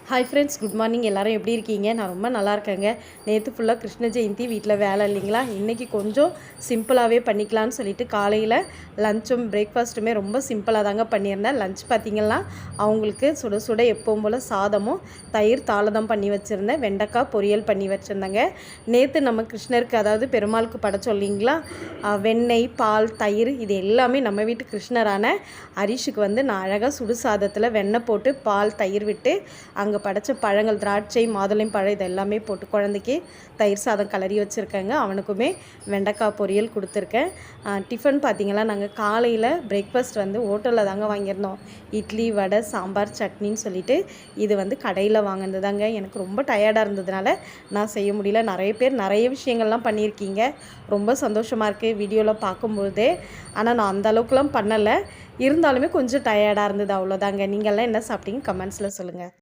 Hi friends, good morning. எல்லோரும் எப்படி இருக்கீங்க? நான் ரொம்ப நல்லா இருக்கேங்க. நேற்று ஃபுல்லாக கிருஷ்ண ஜெயந்தி, வீட்டில் வேலை இல்லைங்களா, இன்றைக்கி கொஞ்சம் சிம்பிளாகவே பண்ணிக்கலான்னு சொல்லிட்டு காலையில் லஞ்சும் பிரேக்ஃபாஸ்ட்டுமே ரொம்ப சிம்பிளாக தாங்க பண்ணியிருந்தேன். லஞ்ச் பார்த்திங்கன்னா அவங்களுக்கு சுட சுட எப்பவும் போல் சாதமும் தயிர் தாளதம் பண்ணி வச்சுருந்தேன். வெண்டைக்காய் பொரியல் பண்ணி வச்சுருந்தேங்க. நேற்று நம்ம கிருஷ்ணருக்கு, அதாவது பெருமாளுக்கு படைச்சோம் இல்லைங்களா, வெண்ணெய் பால் தயிர் இது எல்லாமே நம்ம வீட்டு கிருஷ்ணரான ஹரிஷுக்கு வந்து நான் அழகாக சுடு சாதத்தில் வெண்ணெய் போட்டு பால் தயிர் விட்டு அங்கே படைச்ச பழங்கள் திராட்சை மாதுளம் பழம் இது எல்லாமே போட்டு குழந்தைக்கு தயிர் சாதம் கலரி வச்சுருக்கேங்க. அவனுக்குமே வெண்டைக்காய் பொரியல் கொடுத்துருக்கேன். டிஃபன் பார்த்திங்கன்னா நாங்கள் காலையில் பிரேக்ஃபாஸ்ட் வந்து ஹோட்டலில் தாங்க வாங்கியிருந்தோம். இட்லி வடை சாம்பார் சட்னின்னு சொல்லிட்டு இது வந்து கடையில் வாங்கினது தாங்க. எனக்கு ரொம்ப டயர்டாக இருந்ததுனால நான் செய்ய முடியல. நிறைய பேர் நிறைய விஷயங்கள்லாம் பண்ணியிருக்கீங்க, ரொம்ப சந்தோஷமாக இருக்குது வீடியோவில் பார்க்கும்போதே. ஆனால் நான் அந்த அளவுக்குலாம் பண்ணலை, இருந்தாலுமே கொஞ்சம் டயர்டாக இருந்தது, அவ்வளோதாங்க. நீங்கள்லாம் என்ன சாப்பிட்டீங்க கமெண்ட்ஸில் சொல்லுங்கள்.